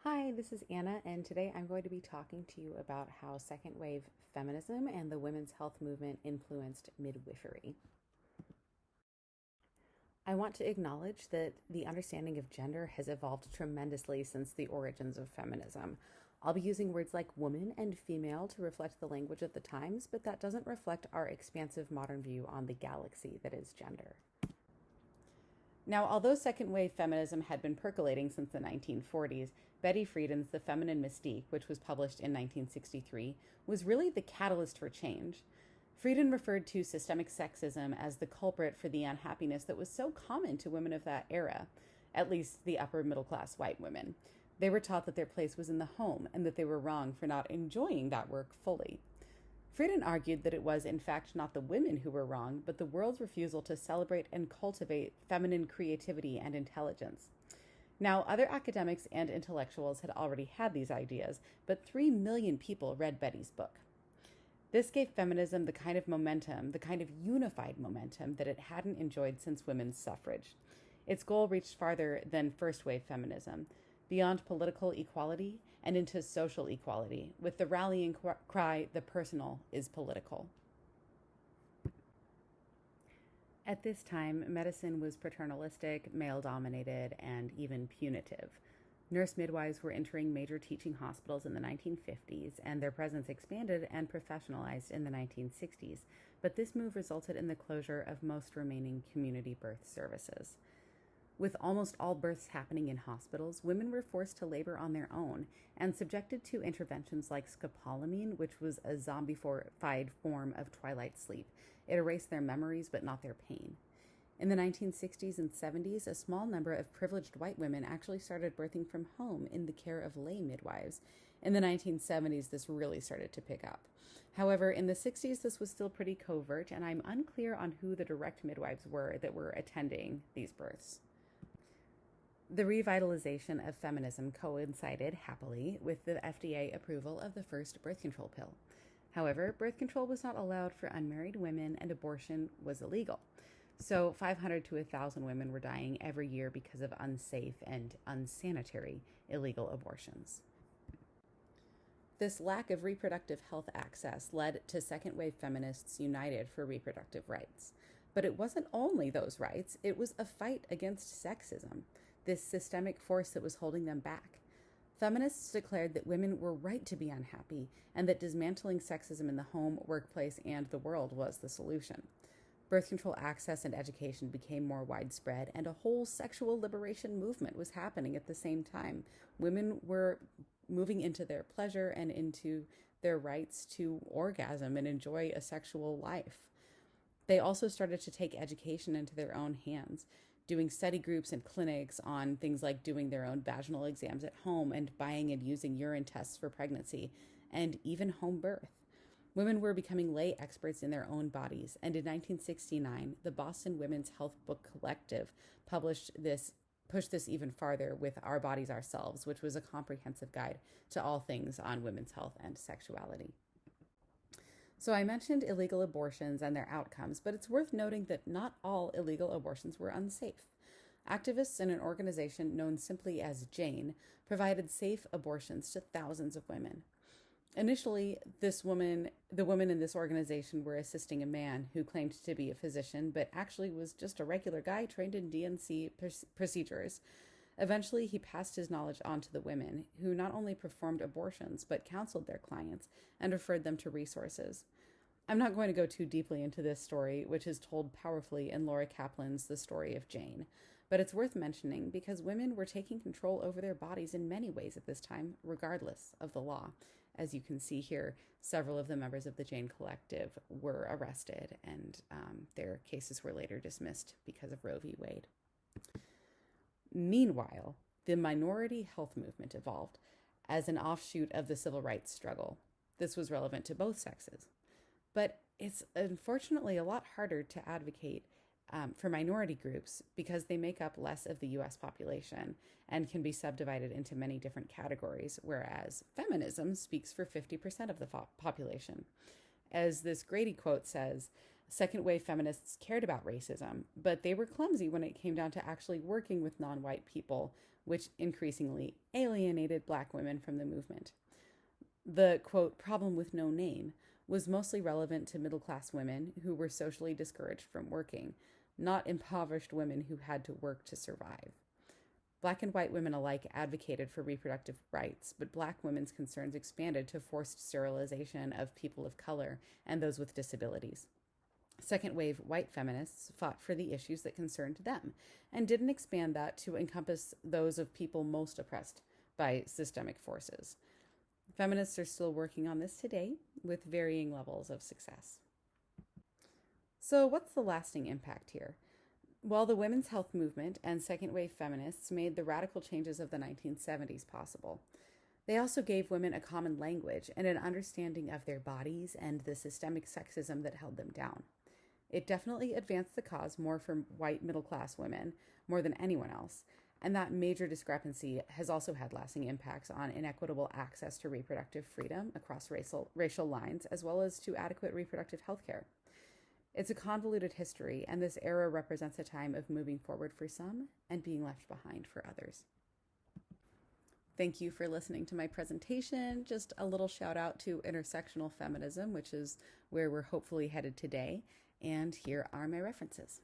Hi, this is Anna, and today I'm going to be talking to you about how second wave feminism and the women's health movement influenced midwifery. I want to acknowledge that the understanding of gender has evolved tremendously since the origins of feminism. I'll be using words like woman and female to reflect the language of the times, but that doesn't reflect our expansive modern view on the galaxy that is gender. Now, although second wave feminism had been percolating since the 1940s, Betty Friedan's The Feminine Mystique, which was published in 1963, was really the catalyst for change. Friedan referred to systemic sexism as the culprit for the unhappiness that was so common to women of that era, at least the upper middle class white women. They were taught that their place was in the home and that they were wrong for not enjoying that work fully. Friedan argued that it was, in fact, not the women who were wrong, but the world's refusal to celebrate and cultivate feminine creativity and intelligence. Now, other academics and intellectuals had already had these ideas, but 3 million people read Betty's book. This gave feminism the kind of momentum, the kind of unified momentum that it hadn't enjoyed since women's suffrage. Its goal reached farther than first wave feminism, beyond political equality and into social equality, with the rallying cry, "The personal is political." At this time, medicine was paternalistic, male dominated, and even punitive. Nurse midwives were entering major teaching hospitals in the 1950s, and their presence expanded and professionalized in the 1960s, but this move resulted in the closure of most remaining community birth services. With almost all births happening in hospitals, women were forced to labor on their own and subjected to interventions like scopolamine, which was a zombified form of twilight sleep. It erased their memories but not their pain. In the 1960s and 70s, a small number of privileged white women actually started birthing from home in the care of lay midwives. In the 1970s, this really started to pick up. However, in the 60s, this was still pretty covert, and I'm unclear on who the direct midwives were that were attending these births. The revitalization of feminism coincided, happily, with the FDA approval of the first birth control pill. However, birth control was not allowed for unmarried women and abortion was illegal. So 500 to 1,000 women were dying every year because of unsafe and unsanitary illegal abortions. This lack of reproductive health access led to second wave feminists united for reproductive rights. But it wasn't only those rights, it was a fight against sexism, this systemic force that was holding them back. Feminists declared that women were right to be unhappy and that dismantling sexism in the home, workplace, and the world was the solution. Birth control access and education became more widespread, and a whole sexual liberation movement was happening at the same time. Women were moving into their pleasure and into their rights to orgasm and enjoy a sexual life. They also started to take education into their own hands, doing study groups and clinics on things like doing their own vaginal exams at home and buying and using urine tests for pregnancy, and even home birth. Women were becoming lay experts in their own bodies, and in 1969, the Boston Women's Health Book Collective pushed this even farther with Our Bodies Ourselves, which was a comprehensive guide to all things on women's health and sexuality. So I mentioned illegal abortions and their outcomes, but it's worth noting that not all illegal abortions were unsafe. Activists in an organization known simply as Jane provided safe abortions to thousands of women. Initially, the women in this organization were assisting a man who claimed to be a physician, but actually was just a regular guy trained in D&C procedures. Eventually, he passed his knowledge on to the women, who not only performed abortions, but counseled their clients and referred them to resources. I'm not going to go too deeply into this story, which is told powerfully in Laura Kaplan's The Story of Jane, but it's worth mentioning because women were taking control over their bodies in many ways at this time, regardless of the law. As you can see here, several of the members of the Jane Collective were arrested, and their cases were later dismissed because of Roe v. Wade. Meanwhile, the minority health movement evolved as an offshoot of the civil rights struggle. This was relevant to both sexes. But it's unfortunately a lot harder to advocate for minority groups because they make up less of the US population and can be subdivided into many different categories, whereas feminism speaks for 50% of the population. As this Grady quote says, second wave feminists cared about racism, but they were clumsy when it came down to actually working with non-white people which increasingly alienated Black women from the movement. The, quote, problem with no name was mostly relevant to middle-class women who were socially discouraged from working, not impoverished women who had to work to survive. Black and white women alike advocated for reproductive rights, but Black women's concerns expanded to forced sterilization of people of color and those with disabilities. Second-wave white feminists fought for the issues that concerned them and didn't expand that to encompass those of people most oppressed by systemic forces. Feminists are still working on this today with varying levels of success. So what's the lasting impact here? Well, the women's health movement and second-wave feminists made the radical changes of the 1970s possible. They also gave women a common language and an understanding of their bodies and the systemic sexism that held them down. It definitely advanced the cause more for white middle-class women, more than anyone else, and that major discrepancy has also had lasting impacts on inequitable access to reproductive freedom across racial lines, as well as to adequate reproductive health care. It's a convoluted history, and this era represents a time of moving forward for some and being left behind for others. Thank you for listening to my presentation. Just a little shout out to intersectional feminism, which is where we're hopefully headed today. And here are my references.